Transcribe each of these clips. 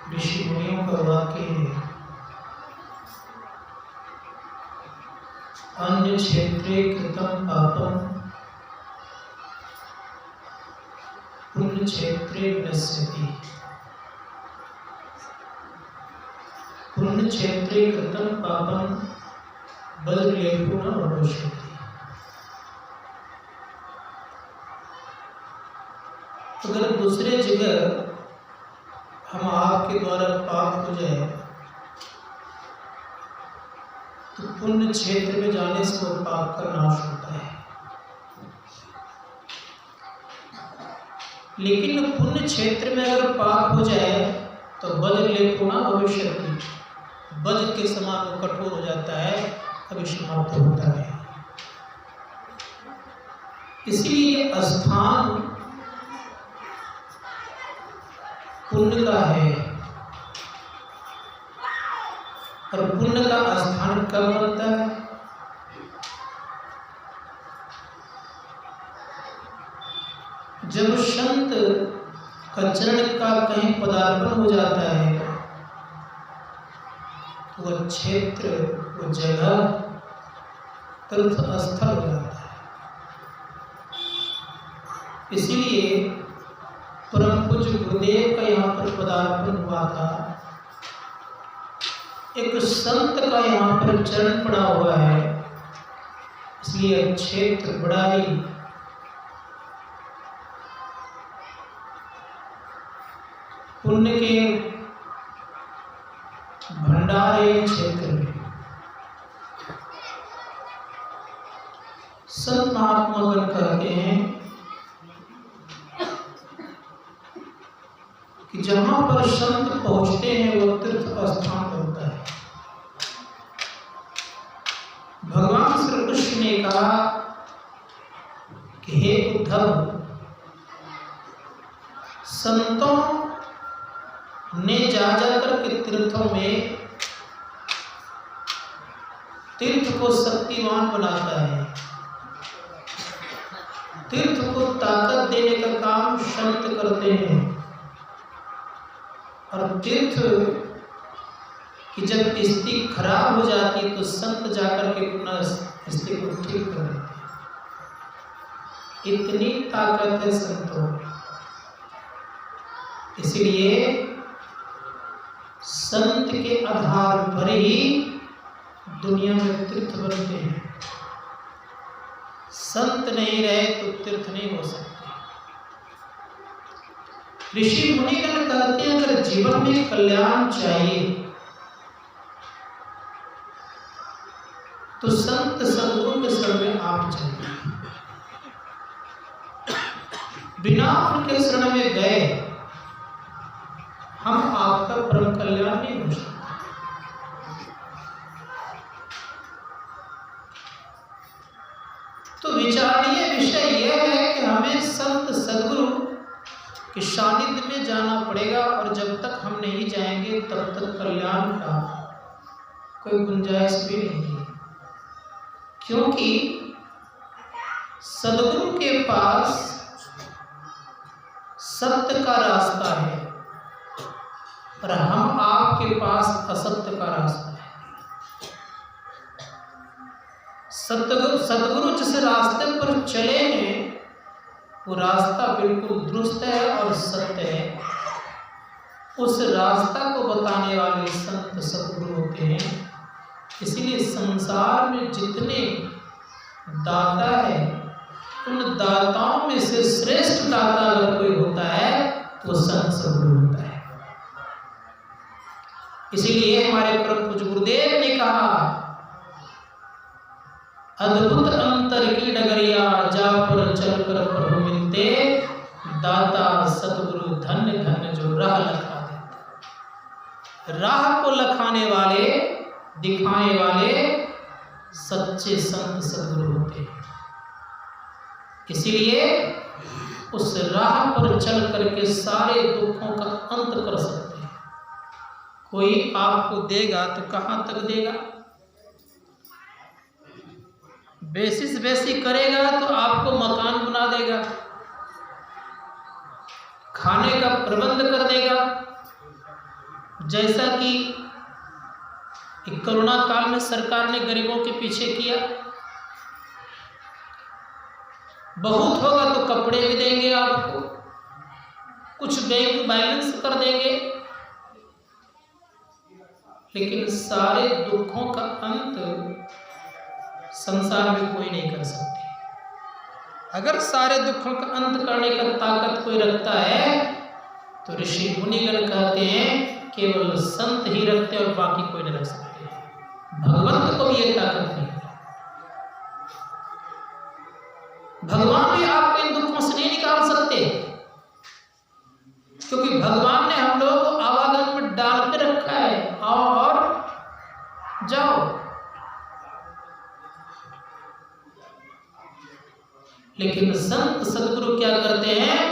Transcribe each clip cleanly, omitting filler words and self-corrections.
ऋषि मुनियों का वाक्य है, अन्य क्षेत्रे कृतं पापं पुण्य क्षेत्रे नश्यति। पुण्य क्षेत्रे कृतं पापं वज्रलेपो न भविष्यति। अगर दूसरे जगह हम आपके द्वारा पाप हो जाए तो पुण्य क्षेत्र में जाने से वो पाप का नाश होता है, लेकिन पुण्य क्षेत्र में अगर पाप हो जाए तो वज्रलेपो न भविष्यति, वज्र के समान वो कठोर हो जाता है, कभी समाप्त होता है। इसलिए स्थान पुण्य का है, और पुण्य का स्थान कब बनता है? जब संत का चरण का कहीं पदार्पण हो जाता है तो वह क्षेत्र, वो जगह तीर्थ स्थल हो जाता है। इसीलिए परम पूज्य गुरुदेव का यहाँ पर पदार्पण हुआ था। एक संत का यहाँ पर चरण पड़ा हुआ है, इसलिए क्षेत्र बड़ा ही पुण्य के भंडारे क्षेत्र में। संत महात्मागण कहते हैं कि जहां पर संत पहुंचते हैं वो तीर्थ स्थान बनता है। भगवान श्री कृष्ण ने कहा कि हे उद्धव, संतों ने जा जाकर के तीर्थों में तीर्थ को शक्तिमान बनाता है। तीर्थ को ताकत देने का काम संत करते हैं, और तीर्थ की जब स्थिति खराब हो जाती है तो संत जाकर के पुनः स्थिति को ठीक कर देते हैं। इतनी ताकत है संतों में। इसलिए संत के आधार पर ही दुनिया में तीर्थ बनते हैं। संत नहीं रहे तो तीर्थ नहीं हो सकते। ऋषि मुनिगण कहते हैं अगर जीवन में कल्याण चाहिए तो संत सद्गुरु के शरण में आप चाहिए। बिना उनके शरण में गए हम आपका परम कल्याण नहीं हो सकता। तो विचारणीय विषय यह है कि हमें संत सद्गुरु के सानिध्य में जाना पड़ेगा, और जब तक हम नहीं जाएंगे तब तक कल्याण का कोई गुंजाइश भी नहीं है। क्योंकि सद्गुरु के पास सत्य का रास्ता है और हम आपके पास असत्य का रास्ता है। सद्गुरु जिस रास्ते पर चले हैं वो रास्ता बिल्कुल दुरुस्त है और सत्य है। उस रास्ता को बताने वाले संत सद्गुरु होते हैं। इसीलिए संसार में जितने दाता है उन दाताओं में से श्रेष्ठ दाता अगर कोई होता है तो संत सद्गुरु होता है। इसीलिए हमारे परम पूज्य गुरुदेव ने कहा, अद्भुत अंतर की डगरिया जा पर चल कर प्रभु मिलते, दाता सतगुरु धन्य धन्य जो राह लखा देते। राह को लखाने वाले, दिखाने वाले सच्चे संत सतगुरु होते हैं। इसीलिए उस राह पर चल करके सारे दुखों का अंत कर सकते हैं। कोई आपको देगा तो कहाँ तक देगा? बेसिस बेसिक करेगा तो आपको मकान बना देगा, खाने का प्रबंध कर देगा, जैसा कि कोरोना काल में सरकार ने गरीबों के पीछे किया, बहुत होगा तो कपड़े भी देंगे आपको, कुछ बैंक बैलेंस कर देंगे, लेकिन सारे दुखों का अंत संसार में कोई नहीं कर सकते। अगर सारे दुखों का अंत करने का ताकत कोई रखता है तो ऋषि मुनिगण कहते हैं केवल संत ही रखते और बाकी कोई नहीं रख सकते। भगवंत को भी ये ताकत नहीं है। भगवान भी आपको इन दुखों से नहीं निकाल सकते, क्योंकि भगवान ने हम लोगों को आवागमन में डाल के रखा है, आओ और जाओ। लेकिन संत सदगुरु क्या करते हैं?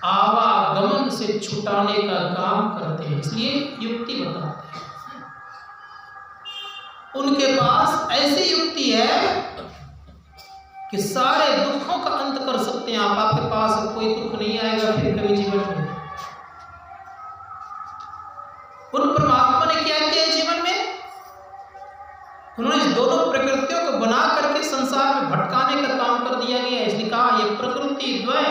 आवागमन से छुटाने का काम करते हैं, इसलिए युक्ति बताते हैं। उनके पास ऐसी युक्ति है कि सारे दुखों का अंत कर सकते हैं आप। आपके पास कोई दुख नहीं आएगा फिर कभी जीवन में। उन परमात्मा ने क्या किया जीवन में? उन्होंने इस दोनों प्रकृतियों को बना करके संसार में भटकाने का काम कर दिया गया है। इसलिए कहा ये प्रकृति द्वय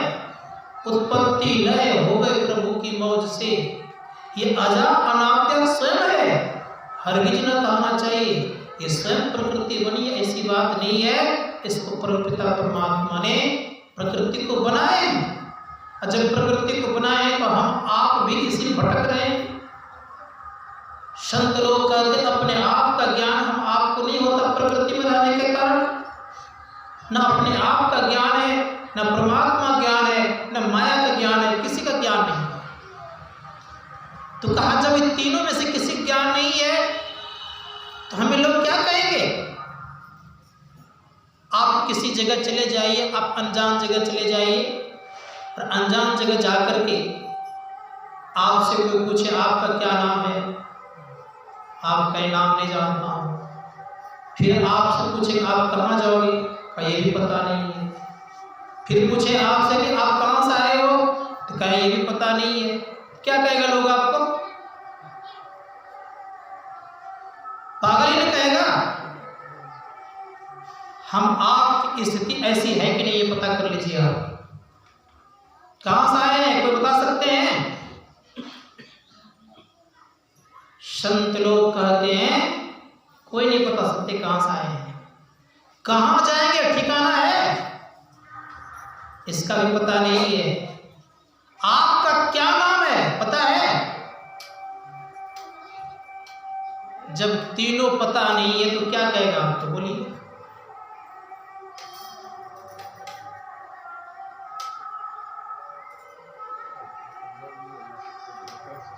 उत्पत्ति लय हो गए प्रभु की मौज से। ये अजा अनाद्य स्वयं है, हरगिज न कहना चाहिए ये स्वयं प्रकृति बनी है, ऐसी बात नहीं है। इसको परमपिता परमात्मा ने प्रकृति को बनाए, और जब प्रकृति को बनाए तो हम आप भी इसी में भटक रहे हैं। संत लोग कहते अपने आप का ज्ञान हम आपको नहीं होता प्रकृति में रहने के कारण। न अपने आप का ज्ञान है, न परमात्मा ज्ञान है, न माया का ज्ञान है, किसी का ज्ञान नहीं। तो कहा जब इन तीनों में से किसी ज्ञान नहीं है तो हमें लोग क्या कहेंगे? आप किसी जगह चले जाइए, आप अनजान जगह चले जाइए, और अनजान जगह जाकर के आपसे कोई पूछे आपका क्या नाम है, आपका नाम नहीं जानता हूं। फिर आपसे पूछे आप कहाँ जाओगे, का ये भी पता नहीं है। फिर पूछे आपसे कि आप कहाँ से आए हो, तो कहे ये भी पता नहीं है। क्या कहेगा लोग आपको? पागल ही नहीं कहेगा। हम आपकी स्थिति ऐसी है कि नहीं ये पता कर लीजिए। आप कहाँ से आए हैं, कोई बता सकते हैं? संत लोग कहते हैं कोई नहीं बता सकते कहां से आए हैं, कहां जाएंगे ठिकाना है इसका भी पता नहीं है। आपका क्या नाम है पता है? जब तीनों पता नहीं है तो क्या कहेगा? आप तो बोलिए।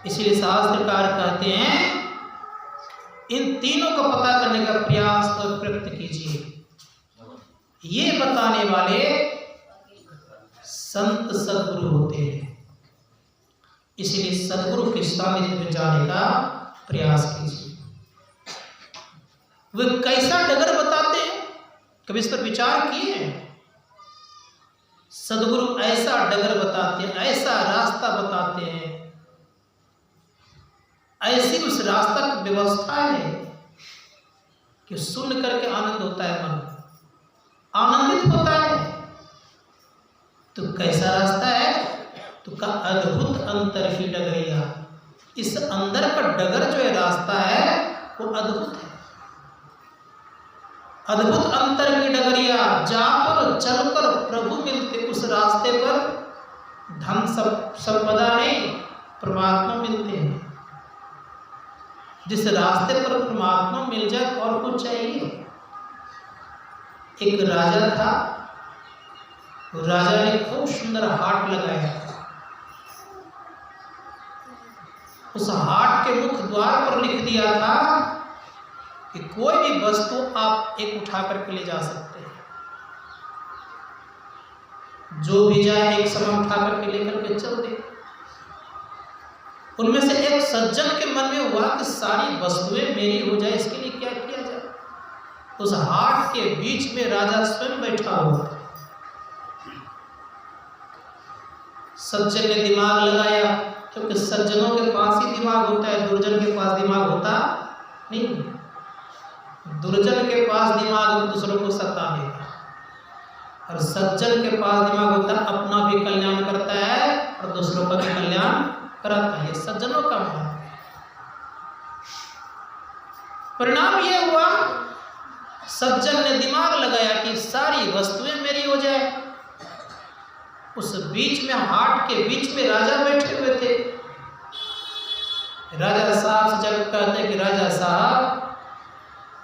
इसलिए शास्त्रकार कहते हैं इन तीनों का पता करने का प्रयास और प्रयत्न कीजिए। ये बताने वाले संत सदगुरु होते हैं। इसलिए सदगुरु के सानिध्य में जाने का प्रयास कीजिए। वे कैसा डगर बताते हैं, कभी इस पर विचार किए हैं? सदगुरु ऐसा डगर बताते हैं, ऐसा रास्ता बताते हैं, ऐसी उस रास्ता की व्यवस्था है कि सुन करके आनंद होता है, मन आनंदित होता है। तो कैसा रास्ता है? तो का अद्भुत अंतर की डगरिया। इस अंदर का डगर जो है रास्ता है वो अद्भुत है। अद्भुत अंतर की डगरिया, जहां पर चलकर प्रभु मिलते, उस रास्ते पर धन संपदा नहीं परमात्मा मिलते हैं। जिस रास्ते पर परमात्मा मिल जाए और कुछ चाहिए। एक राजा था, राजा ने खूब सुंदर हाट लगाया। उस हाट के मुख्य द्वार पर लिख दिया था कि कोई भी वस्तु आप एक उठा करके ले जा सकते हैं, जो भी जाए एक समय उठा करके लेकर के चल दे। उनमें से एक सज्जन के मन में हुआ कि सारी वस्तुएं मेरी हो जाए, इसके लिए क्या किया जाए। उस हाट के बीच में राजा स्वयं बैठा हुआ था। सज्जन ने दिमाग लगाया क्योंकि सज्जनों के पास ही दिमाग होता है, दुर्जन के पास दिमाग होता नहीं। दुर्जन के पास दिमाग दूसरों को सताने का, और सज्जन के पास दिमाग होता है अपना भी कल्याण करता है और दूसरों का भी कल्याण कराता है। ये सज्जनों का मार्ग है। परिणाम ये हुआ, सज्जन ने दिमाग लगाया कि सारी वस्तुएं मेरी हो जाए। उस बीच में, हाट के बीच में राजा बैठे हुए थे। राजा साहब से जब कहते हैं कि राजा साहब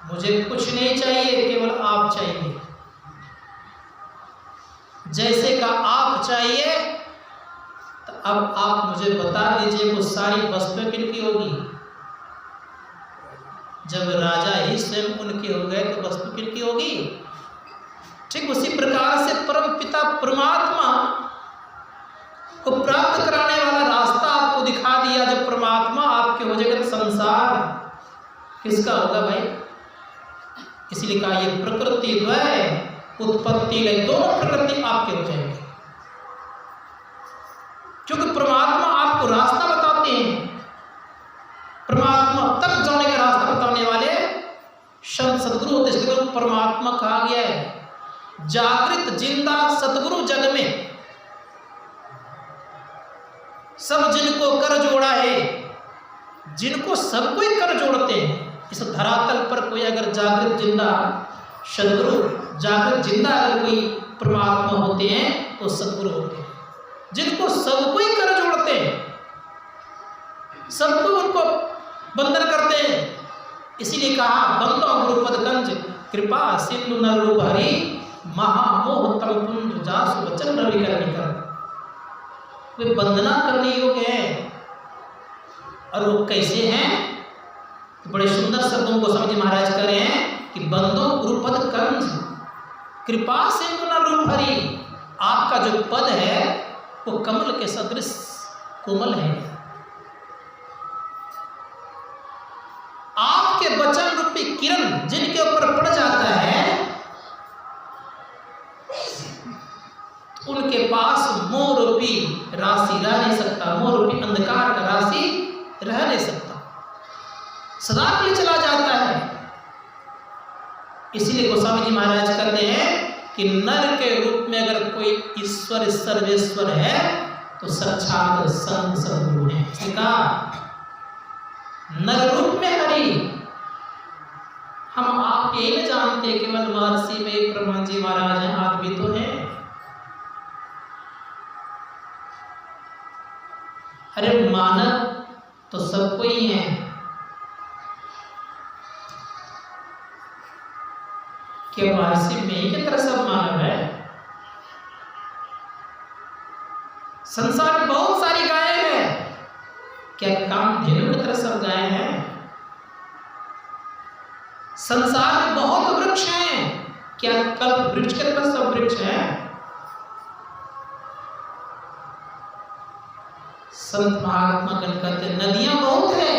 मुझे कुछ नहीं चाहिए, केवल आप चाहिए, जैसे का आप चाहिए, तो अब आप मुझे बता दीजिए वो सारी वस्तुएं किनकी होगी। जब राजा ही स्वयं उनके हो गए तो वस्तु किनकी होगी। ठीक उसी प्रकार से परम पिता परमात्मा को प्राप्त कराने वाला रास्ता आपको दिखा दिया। जब परमात्मा आपके हो जाएगा तो संसार किसका होगा भाई। इसलिए कहा ये प्रकृति द्वय उत्पत्ति लय, दोनों प्रकृति आपके हो जाएंगे, क्योंकि परमात्मा आपको रास्ता बताते हैं। परमात्मा तक जाने का रास्ता बताने वाले संत सदगुरु होते, इसलिए तो परमात्मा कहा गया है जागृत जिंदा सतगुरु जग में सब जिनको कर जोड़ा है। जिनको सब कोई कर जोड़ते हैं इस धरातल पर, कोई अगर जागृत जिंदा सदगुरु, जागृत जिंदा अगर कोई परमात्मा होते हैं तो सदगुरु होते हैं, जिनको सब कोई कर जोड़ते हैं, सबको उनको बंधन करते हैं। इसीलिए कहा बंदो गुरुपद कंज कृपा सिंधु नर रूप हरि महामोह तम पुंज जासु वचन रवि करने कर। वे वंदना करने योग्य है। और वो कैसे हैं, तो बड़े सुंदर शब्दों को समझ महाराज कर रहे हैं कि बंदो गुरुपद कंज कृपा सिंधु नर रूप हरि। आपका जो पद है वो कमल के सदृश कोमल है। आपके वचन रूपी किरण जिनके ऊपर पड़ जाता है उनके पास मोह रूपी राशि रह नहीं सकता, मोह रूपी अंधकार का राशि रह नहीं सकता, सदा के लिए चला जाता है। इसलिए गोस्वामी जी महाराज कहते हैं कि नर के रूप में अगर कोई ईश्वर सर्वेश्वर है तो साक्षात संत सद्गुरु है। इसलिए कहा नर रूप में हरि। हम आप यही नहीं जानते केवल महर्षि में ब्रह्मा जी महाराज हैं, आदमी तो है। अरे मानव तो सबको ही है। क्या महर्षि में ही की तरह सब मानव है? संसार में बहुत सारी गायें हैं, क्या कामधेनु की तरह सब गायें हैं? संसार में बहुत वृक्ष हैं, क्या कल्प वृक्ष की तरह सब वृक्ष हैं? संत महात्मा गण कहते नदियां बहुत है,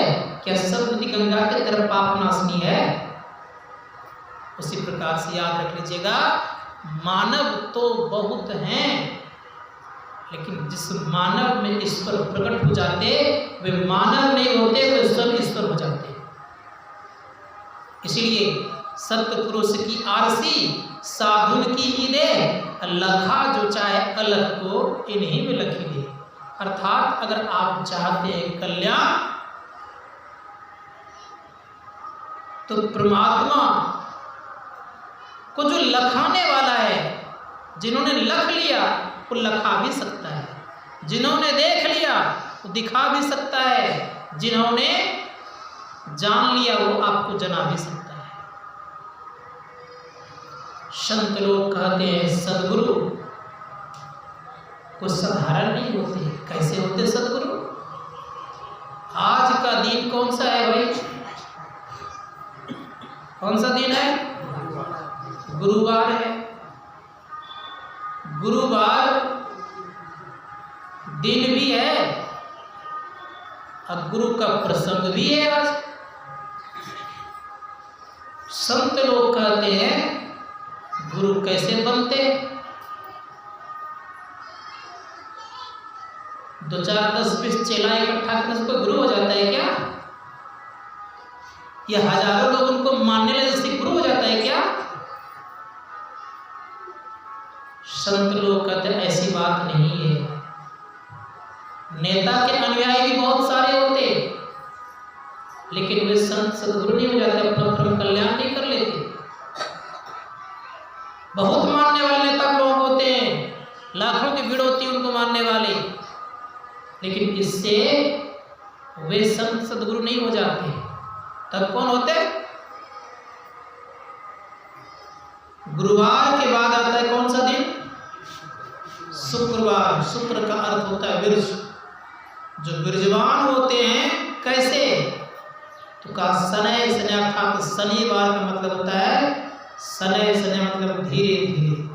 क्या सब नदी गंगा की तरफ पाप नाशनी है? उसी प्रकार से याद रख लीजिएगा, मानव तो बहुत हैं, लेकिन जिस मानव में ईश्वर प्रकट हो जाते वे मानव नहीं होते, वे सब ईश्वर हो जाते। इसीलिए सत्पुरुष की आरसी साधुन की ईदे, लखा जो चाहे अलग को इन्हीं में लखी दे। अर्थात अगर आप चाहते हैं कल्याण तो परमात्मा को जो लखाने वाला है, जिन्होंने लख लिया वो लखा भी सकता है, जिन्होंने देख लिया वो दिखा भी सकता है, जिन्होंने जान लिया वो आपको जना भी सकता है। संत लोग कहते हैं सद्गुरु को साधारण नहीं होते। कैसे होते सद्गुरु? आज का दिन कौन सा है भाई? कौन सा दिन है? गुरुवार है। गुरुवार दिन भी है और गुरु का प्रसंग भी है आज। संत लोग कहते हैं गुरु कैसे बनते? दो चार 10-20 चेला इकट्ठा करने से कोई गुरु हो जाता है क्या? या हजारों लोग उनको मानने लगे इससे गुरु हो जाता है क्या? संत लोग कहते हैं ऐसी बात नहीं है। नेता के अनुयायी भी बहुत सारे होते, लेकिन वे संत सदगुरु नहीं हो जाते, अपना परम कल्याण नहीं कर लेते। बहुत मानने वाले नेता लोग होते हैं, लाखों की भीड़ होती है उनको मानने वाले, लेकिन इससे वे संत सदगुरु नहीं हो जाते। तब कौन होते? गुरुवार के बाद आता है कौन सा दिन? शुक्रवार। शुक्र का अर्थ होता है विरज। जो विरजवान होते हैं कैसे? तो कहा शनै शनै, अर्थात शनिवार का मतलब होता है शनै शनै मतलब धीरे धीरे।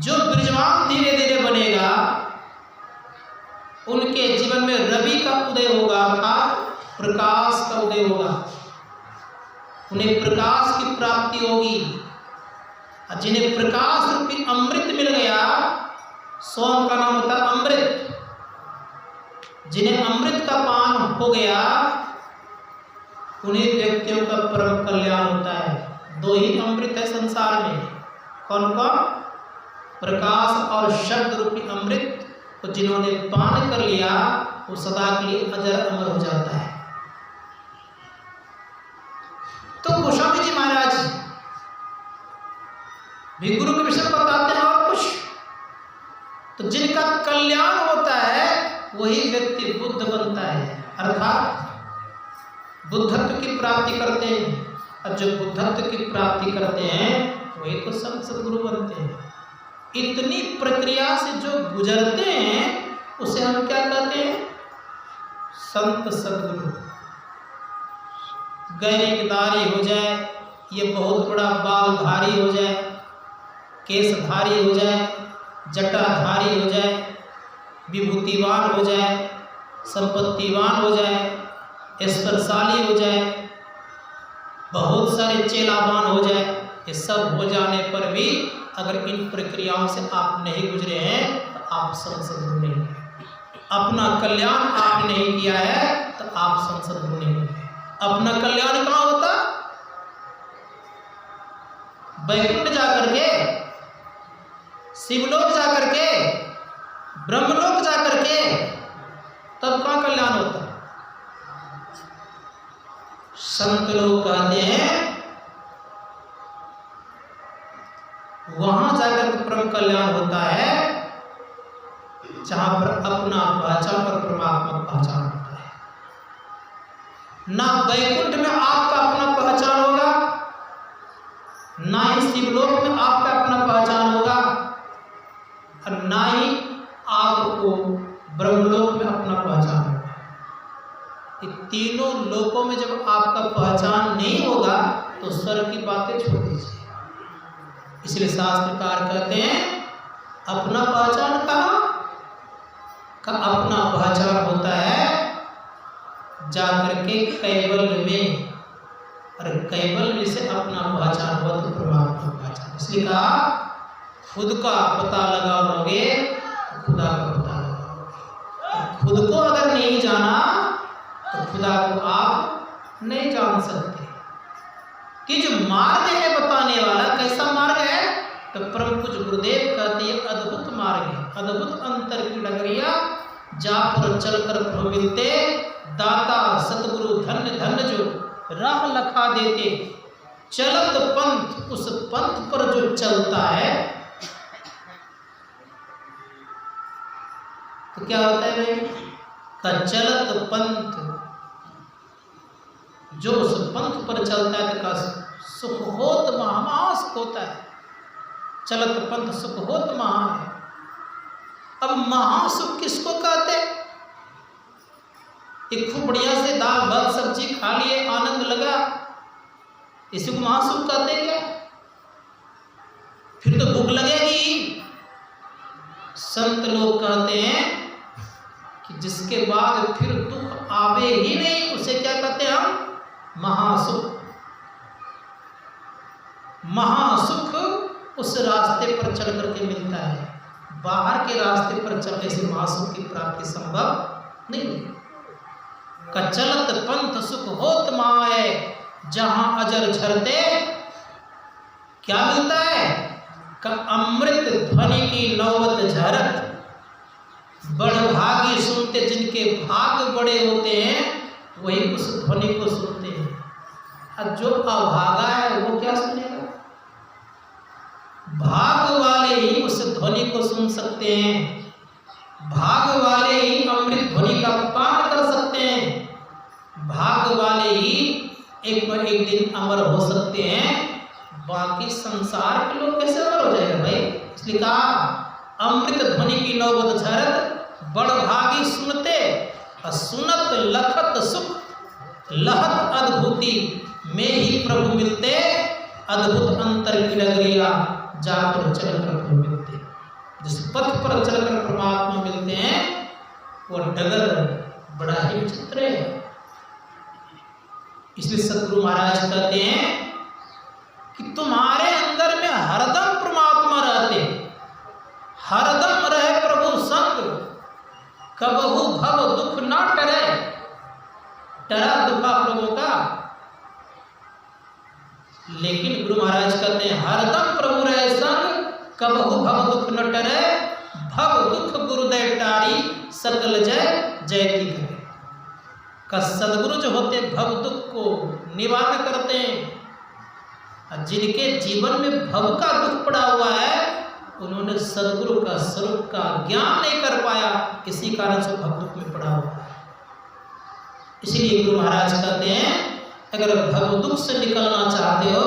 जो विरजवान धीरे धीरे बनेगा उनके जीवन में रवि का उदय होगा, अर्थात प्रकाश का उदय होगा, उन्हें प्रकाश की प्राप्ति होगी। जिन्हें प्रकाश रूपी अमृत मिल गया, सोम का नाम होता है अमृत, जिन्हें अमृत का पान हो गया उन्हीं व्यक्तियों का परम कल्याण होता है। दो ही अमृत है संसार में, कौन कौन? प्रकाश और शब्द रूपी अमृत। तो जिन्होंने पान कर लिया वो सदा के लिए अजर अमर हो जाता है। तो गोस्वामी जी महाराज भी गुरु के विषय बताते हैं और कुछ। तो जिनका कल्याण होता है वही व्यक्ति बुद्ध बनता है, अर्थात बुद्धत्व की प्राप्ति करते हैं। और जो बुद्धत्व की प्राप्ति करते हैं वही तो संत सदगुरु बनते हैं। इतनी प्रक्रिया से जो गुजरते हैं उसे हम क्या कहते हैं? संत सदगुरु। गैरिकधारी हो जाए, ये बहुत बड़ा बालधारी हो जाए, केशधारी हो जाए, जटाधारी हो जाए, विभूतिवान हो जाए, संपत्तिवान हो जाए, ऐश्वर्यशाली हो जाए, बहुत सारे चेलावान हो जाए, ये सब हो जाने पर भी अगर इन प्रक्रियाओं से आप नहीं गुजरे हैं तो आप संत सदगुरु नहीं हैं। अपना कल्याण आप नहीं किया है तो आप संत सदगुरु नहीं हैं। अपना कल्याण कहाँ होता? वैकुंठ जाकर के, शिवलोक जाकर के, ब्रह्मलोक जाकर के, तब कहाँ कल्याण होता? संत लोग कहते हैं वहां जाकर परम कल्याण होता है जहां पर अपना पहचान और परमात्मा पहचान होता है। ना वैकुंठ में आपका अपना पहचान होगा, ना ही शिवलोक में आपका अपना पहचान होगा, और ना ही आपको ब्रह्मलोक में अपना पहचान होगा। ये तीनों लोकों में जब आपका पहचान नहीं होगा तो स्वर्ग की बातें छोड़ दीजिए। इसलिए शास्त्रकार कहते हैं अपना पहचान कहाँ का? अपना पहचान होता है जाकर के कैवल्य में, और कैवल्य से अपना पहचान हुआ तो परमात्मा पहचान। इसलिए कहा खुद का पता लगाओगे तो खुदा का पता लगाओगे। खुद को अगर नहीं जाना तो खुदा को आप नहीं जान सकते। कि जो मार्ग है बताने वाला, कैसा मार्ग है? तो परम पूज्य गुरुदेव कहते हैं अद्भुत मार्ग है, अद्भुत अंतर की डगरिया, जा पर चलकर प्रभु मिलते, दाता सतगुरु धन्य धन्य जो राह लखा देते, चलत पंथ उस पंथ पर जो चलता है। तो क्या होता है भाई? का चलत पंथ, जो उस पंथ पर चलता है तो सुख होत महामास होता है। चलत पंथ सुख होत महा है। अब महासुख किसको कहते? एक खूब बढ़िया से दाल भात सब्जी खा लिए, आनंद लगा, इसी को महासुख कहते क्या? फिर तो भूख लगेगी। संत लोग कहते हैं कि जिसके बाद फिर दुख आवे ही नहीं उसे क्या कहते हैं हम? महासुख। महासुख उस रास्ते पर चल करके मिलता है। बाहर के रास्ते पर चलने से महासुख की प्राप्ति संभव नहीं है। कचलत पंथ सुख होत माए, जहां अजर झरते क्या मिलता है? अमृत ध्वनि की नौबत झरत। बड़भागी सुनते, जिनके भाग बड़े होते हैं वही उस ध्वनि को सुनते हैं, और जो अभागा है वो क्या सुनेगा? भाग वाले ही उस ध्वनि को सुन सकते हैं, भाग वाले ही अमृत ध्वनि का पान कर सकते हैं, भाग वाले ही एक न एक दिन अमर हो सकते हैं। बाकी संसार के लोग कैसे अमर हो जाएगा भाई? इसलिए कहा अमृत ध्वनि की नौबत झरत, बड़भागी सुनते, सुनत लखत सुख लहत अद्भुति, में ही प्रभु मिलते, अद्भुत अंतर की नगरिया जाकर चलकर प्रभु मिलते। जिस पथ पर चलकर परमात्मा मिलते हैं वो डगर बड़ा ही विचित्र है। इसलिए सतगुरु महाराज कहते हैं कि तुम्हारे अंदर में हरदम परमात्मा रहते, हरदम रहे प्रभु संग, कबहू भव दुख ना टरे। डरा दुख आप लोगों का, लेकिन गुरु महाराज कहते हैं हरदम प्रभु रहे संग, कबहू भव दुख न टरे। भव दुख गुरुदेव टारी, सकल जय जयति करे। का सदगुरु जो होते भव दुख को निवारण करते हैं। जिनके जीवन में भव का दुख पड़ा हुआ है उन्होंने सदगुरु का स्वरूप का ज्ञान नहीं कर पाया, इसी कारण से भव दुख में पड़ा हुआ है। इसीलिए गुरु महाराज कहते हैं अगर भव दुख से निकलना चाहते हो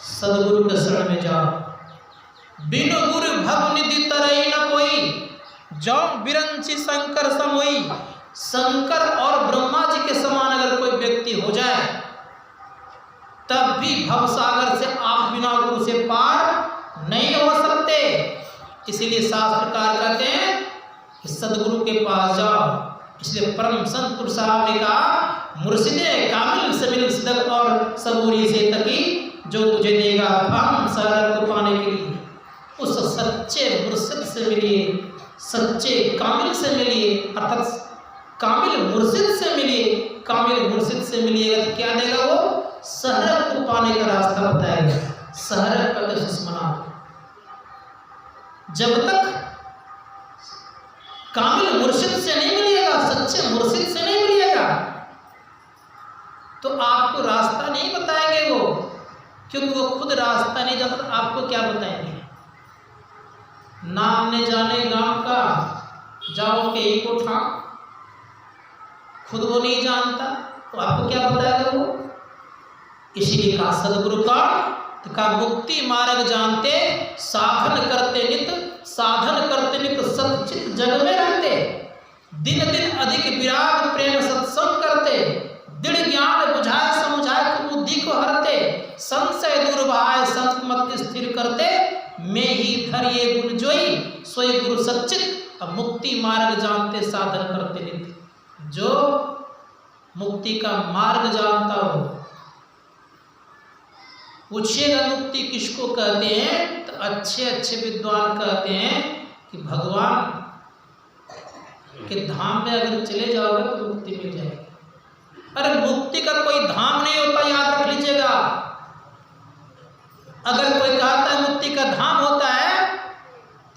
सदगुरु के शरण में जाओ। बिनु गुरु भव निधि तरई न कोई, जो बिरंची शंकर समोई। शंकर और ब्रह्मा जी के समान अगर कोई व्यक्ति हो जाए तब भी भव सागर से आप बिना गुरु से पार नहीं हो सकते। इसीलिए शास्त्रकार कहते हैं कि सदगुरु के पास जाओ। इसलिए परम संत पुरुष साहब ने कहा मुर्शिदे कामिल से मिल सिदक और सबूरी से तकी, जो तुझे देगा हम शरण को पाने के लिए। उस सच्चे मुर्शिद से मिलिए, सच्चे कामिल से मिलिए, अर्थात कामिल मुर्शिद से मिलिए। कामिल मुर्शिद से मिलिएगा तो क्या देगा? वो शहरत को पाने का रास्ता बताएगा। शहरत का दुश्मना जब तक कामिल मुर्शिद से नहीं मिलिएगा, सच्चे मुर्शिद से नहीं मिलिएगा, तो आपको रास्ता नहीं बताएंगे वो, क्योंकि वो खुद रास्ता नहीं जानता। आपको क्या बताएंगे? नाम ने जाने गांव का, जाओ के ही कोठा, खुद वो नहीं जानता तो आपको क्या बताएगा वो? इसीलिए कहा सदगुरु का मुक्ति मार्ग जानते, साधन करते नित, साधन करते नित सच्चित जग में रहते। दिन दिन अधिक विराग प्रेम सत्संग करते, दृढ़ ज्ञान बुझाए समुझाए बुद्धि को हरते। संशय दूर बहाए संत मत स्थिर करते, मैं ही धर ये गुण जोई सोई गुरु सच्चित। अब मुक्ति मार्ग जानते साधन करते नित। जो मुक्ति का मार्ग जानता हो, पूछिएगा मुक्ति किसको कहते हैं तो अच्छे अच्छे विद्वान कहते हैं कि भगवान के धाम में अगर चले जाओगे तो मुक्ति मिल जाएगी। अरे मुक्ति का कोई धाम नहीं होता, याद रख लीजिएगा। अगर कोई कहता है मुक्ति का धाम होता है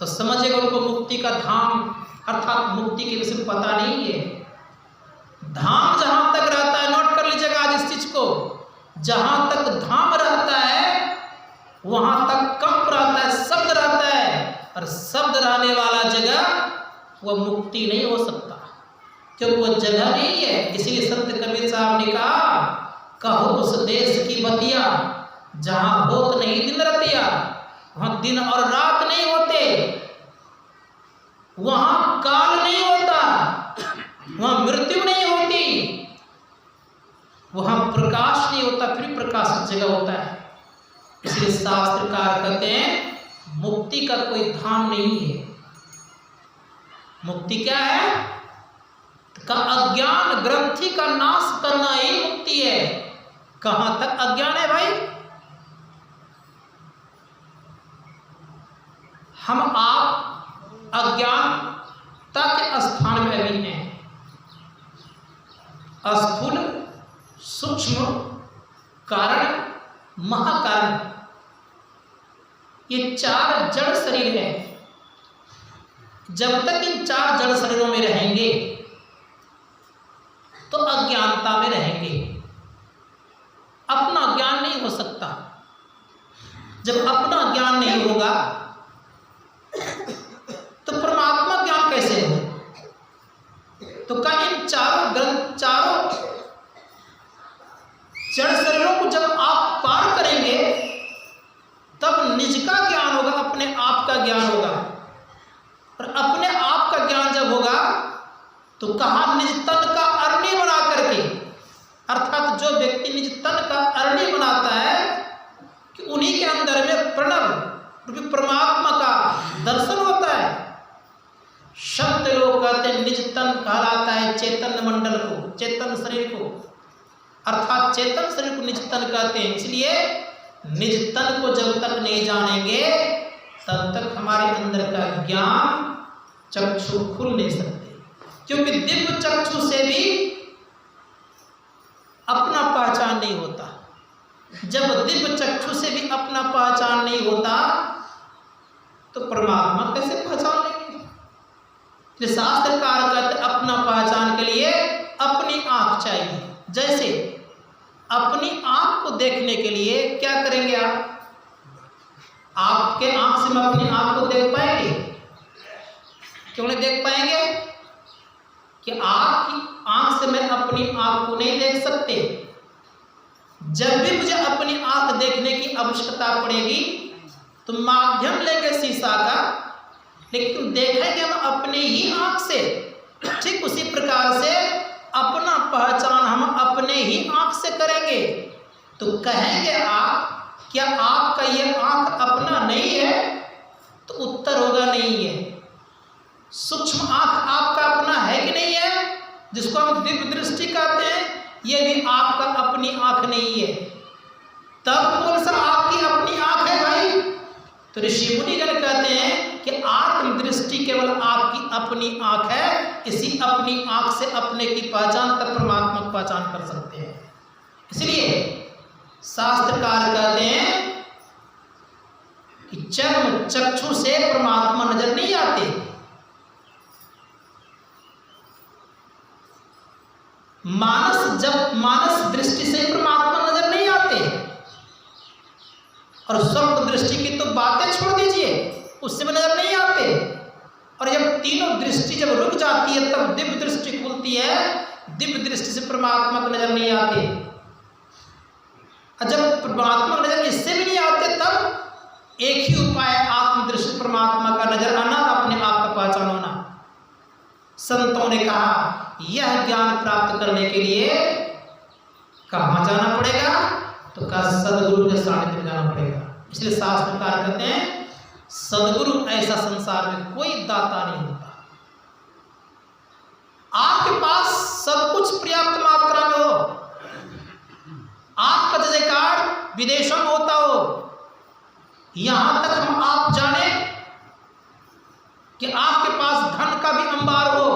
तो समझिएगा उनको मुक्ति का धाम अर्थात मुक्ति के विषय में पता नहीं है। धाम जहां तक रहता है, नोट कर लीजिएगा आज इस चीज को, जहां तक धाम रहता है वहां तक कंप रहता है, शब्द रहता है, और शब्द रहने वाला जगह वह मुक्ति नहीं हो सकता, क्योंकि वह जगह नहीं है। इसीलिए संत कबीर साहब ने कहा कहो उस देश की बतिया, जहां होत नहीं दिन रतिया। वहां दिन और रात नहीं होते, वहां काल नहीं होता, वहां मृत्यु नहीं होती, वहां प्रकाश नहीं होता, फिर प्रकाश जगह होता है। इसलिए शास्त्रकार कहते हैं मुक्ति का कोई धाम नहीं है। मुक्ति क्या है? का अज्ञान ग्रंथि का नाश करना ही मुक्ति है। कहां तक अज्ञान है भाई? हम आप अज्ञानता के स्थान में अभी हैं। स्थूल, सूक्ष्म, कारण, महाकारण, ये चार जड़ शरीर है। जब तक इन चार जड़ शरीरों में रहेंगे तो अज्ञानता में रहेंगे, अपना ज्ञान नहीं हो सकता। जब अपना ज्ञान नहीं होगा तो परमात्मा ज्ञान कैसे हो? तो क्या इन चारों जड़ शरीरों को जब आप पार करेंगे तब निज का ज्ञान होगा, अपने आप का ज्ञान होगा। और अपने आप का ज्ञान जब होगा तो कहा निज तन का अरणी बना करके, अर्थात जो व्यक्ति निज तन का अरणी बनाता है कि उन्हीं के अंदर में प्रणव रूपी परमात्मा का दर्शन होता है। शब्द लोग कहते हैं निज तन कहलाता है चैतन्य मंडल को, चेतन शरीर को, अर्थात चेतन शरीर को निज तन कहते हैं। इसलिए निज तन को जब तक नहीं जानेंगे तब तक हमारे अंदर का ज्ञान चक्षु खुल नहीं सकते, क्योंकि दिव्य चक्षु से भी अपना पहचान नहीं होता। जब दिव्य चक्षु से भी अपना पहचान नहीं होता तो परमात्मा कैसे पहचान लेंगे? शास्त्रकार कहते अपना पहचान के लिए अपनी आंख चाहिए। जैसे अपनी आंख को देखने के लिए क्या करेंगे आप? आपके आंख से मैं अपनी आंख को देख पाएंगे? क्यों नहीं देख पाएंगे? कि आपकी आंख से मैं अपनी आंख को नहीं देख सकते। जब भी मुझे अपनी आंख देखने की आवश्यकता पड़ेगी तो माध्यम लेंगे शीशा का, लेकिन देखेंगे हम अपनी ही आंख से। ठीक उसी प्रकार से अपना पहचान हम अपने ही आंख से करेंगे। तो कहेंगे आप क्या आपका ये आंख अपना नहीं है? तो उत्तर होगा नहीं है। सूक्ष्म आंख आपका अपना है कि नहीं है, जिसको हम दिव्य दृष्टि कहते हैं, ये भी आपका अपनी आंख नहीं है। तब कौन सा आपकी अपनी आंख है भाई? तो ऋषि मुनिगण कहते हैं कि आत्म दृष्टि केवल आपकी अपनी आंख है। इसी अपनी आंख से अपने की पहचान तब परमात्मा की पहचान कर सकते हैं। इसलिए शास्त्रकार कहते हैं कि चर्म चक्षु से परमात्मा नजर नहीं आते। मानस दृष्टि से परमात्मा नजर नहीं आते। और स्वप्न दृष्टि की तो बातें छोड़ दीजिए, उससे भी नजर नहीं आते। और जब तीनों दृष्टि जब रुक जाती है तब दिव्य दृष्टि खुलती है। दिव्य दृष्टि से परमात्मा को नजर नहीं आते। और जब परमात्मा नजर इससे भी नहीं आते तब एक ही उपाय आत्मदृष्टि परमात्मा का नजर आना, अपने आप का पहचान होना। संतों ने कहा यह ज्ञान प्राप्त करने के लिए कहाँ जाना पड़ेगा? तो कहा सदगुरु के सानिध्य में जाना पड़ेगा। इसलिए शास्त्रकार कहते हैं सदगुरु ऐसा संसार में कोई दाता नहीं होता। आपके पास सब कुछ पर्याप्त मात्रा में हो, आपका जयकार विदेशों में होता हो, यहां तक हम आप जाने कि आपके पास धन का भी अंबार हो,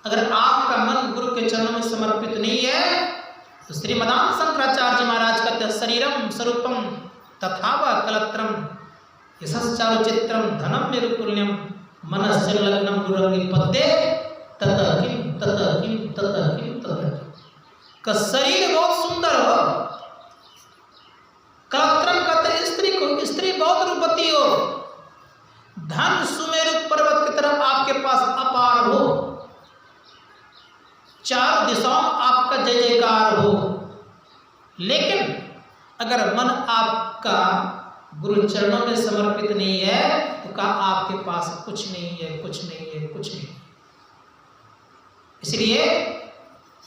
अगर आपका मन गुरु के चरणों में समर्पित नहीं है तो श्रीमदान शंकराचार्य महाराज कहते हैं शरीरम स्वरूपम तथावा कलत्रम यशश्चारु चित्रम धनम निरुतुल्यम मनस्य लग्नम गुरुंगी पद्ये ततः किम ततः किम ततः किम ततः किम। का शरीर बहुत सुंदर हो, कलत्रम कहते स्त्री को, स्त्री बहुत रूपवती हो, धन सुमेरु पर्वत की तरह आपके पास अपार हो, चारों दिशाओं में आपका जय जयकार हो, लेकिन अगर मन आपका गुरु चरणों में समर्पित नहीं है तो कहा आपके पास कुछ नहीं है, कुछ नहीं है, कुछ नहीं। इसलिए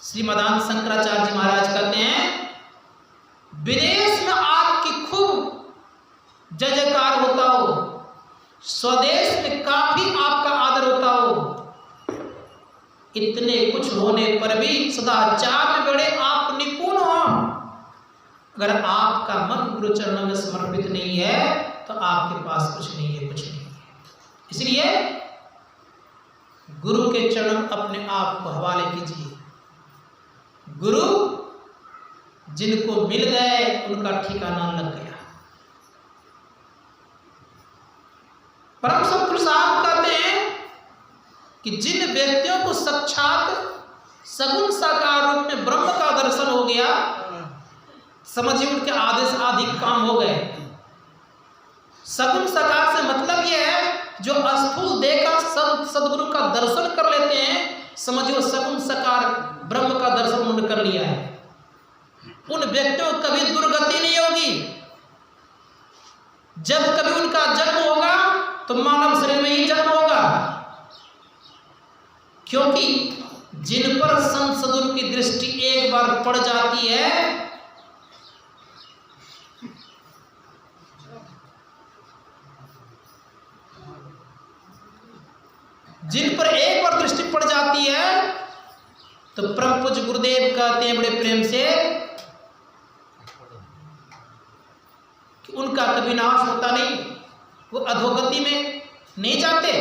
श्रीमदान शंकराचार्य महाराज कहते हैं विदेश में आपकी खूब जय जयकार होता हो, स्वदेश में काफी आपका आदर होता हो, इतने कुछ होने पर भी सदाचार में बड़े आप निपुण हो, अगर आपका मन गुरु चरणों में समर्पित नहीं है तो आपके पास कुछ नहीं है, कुछ नहीं है। इसलिए गुरु के चरण अपने आप को हवाले कीजिए। गुरु जिनको मिल गए उनका ठिकाना लग गया। परम सतगुरु साहब कहते हैं कि जिन व्यक्तियों को साक्षात सगुण साकार रूप में ब्रह्म का दर्शन हो गया, समझिए उनके आधे से अधिक काम हो गए। सगुण साकार से मतलब यह है जो स्थूल देह का सदगुरु का दर्शन कर लेते हैं, समझिए सगुण साकार ब्रह्म का दर्शन उन्होंने कर लिया है। उन व्यक्तियों को कभी दुर्गति नहीं होगी। जब कभी उनका जन्म होगा तो मानव शरीर में ही जन्म होगा, क्योंकि जिन पर संत सदगुरु की दृष्टि एक बार पड़ जाती है, जिन पर एक बार दृष्टि पड़ जाती है, तो परम पूज्य गुरुदेव कहते हैं बड़े प्रेम से कि उनका कभी नाश होता नहीं, वो अधोगति में नहीं जाते।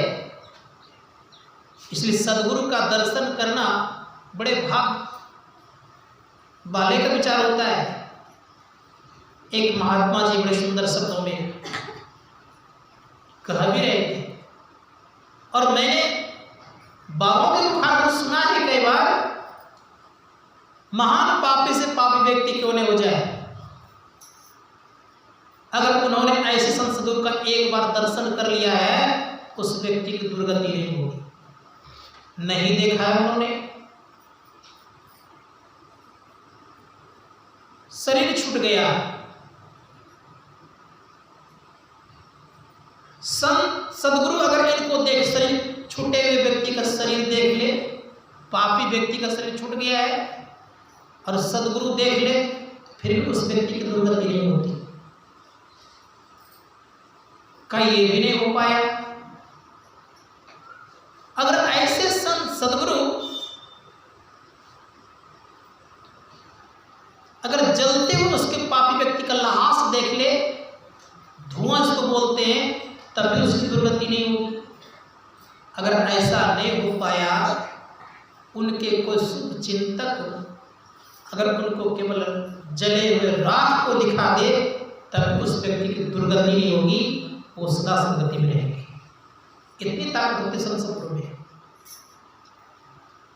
इसलिए सदगुरु का दर्शन करना बड़े भाग वाले का विचार होता है। एक महात्मा जी बड़े सुंदर शब्दों में कह भी रहे थे, और मैंने बाबों के मुखार सुना है कई बार, महान पापी से पापी व्यक्ति क्यों नहीं हो जाए, अगर उन्होंने ऐसे संत सदगुरु का एक बार दर्शन कर लिया है, उस व्यक्ति की दुर्गति नहीं होगी। नहीं देखा है उन्होंने, शरीर छूट गया, संत सदगुरु अगर इनको देख, शरीर छूटे हुए व्यक्ति का शरीर देख ले, पापी व्यक्ति का शरीर छूट गया है, और सदगुरु देख ले, फिर भी उस व्यक्ति की दुर्गति नहीं होती। क्या ये भी नहीं हो पाया? अगर ऐसे संत सदगुरु अगर जलते हुए उसके पापी व्यक्ति का लाश देख ले, धुआं जिसको बोलते हैं, तब भी उसकी दुर्गति नहीं होगी। अगर ऐसा नहीं हो पाया, उनके कोई शुभ चिंतक अगर उनको केवल जले हुए राख को दिखा दे, तब उस व्यक्ति की दुर्गति नहीं होगी, वो सदा संगति में रहेंगे। इतनी ताकत होती संत सदगुरु में।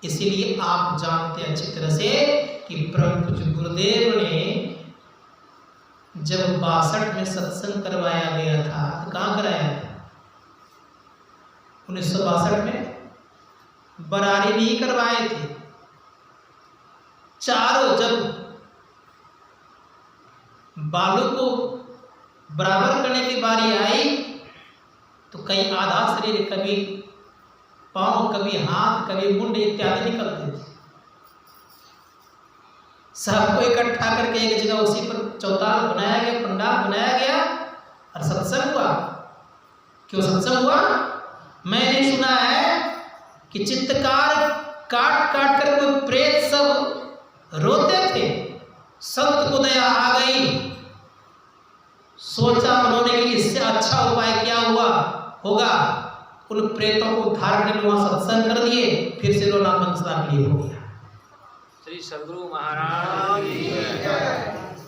इसीलिए आप जानते हैं अच्छी तरह से कि परम पूज्य गुरुदेव ने जब 62 में सत्संग करवाया गया था, तो कहाँ कराया था? 1962 में बरारी में ही करवाए थे। चारों जब बालू को बराबर करने की बारी आई, तो कहीं आधा शरीर, कभी पांव, कभी हाथ, कभी मुंड इत्यादि निकलते थे। सबको इकट्ठा करके एक जगह उसी पर चौताल बनाया गया, पंडाल बनाया गया, और सत्संग हुआ। क्यों सत्संग हुआ? मैंने सुना है कि चित्तकार काट काट कर कोई प्रेत सब रोते थे। संत को दया आ गई, सोचा उन्होंने कि इससे अच्छा उपाय क्या होगा, उन प्रेतों को धारण करके वहां सत्संग कर दिए, फिर से रोना बंसना के लिए हो गया। श्री सद्गुरु महाराज।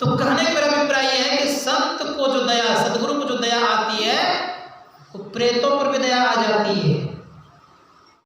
तो कहने का मेरा अभिप्राय यह है कि संत को जो दया, सदगुरु को जो दया आती है, वो प्रेतों पर भी दया आ जाती है।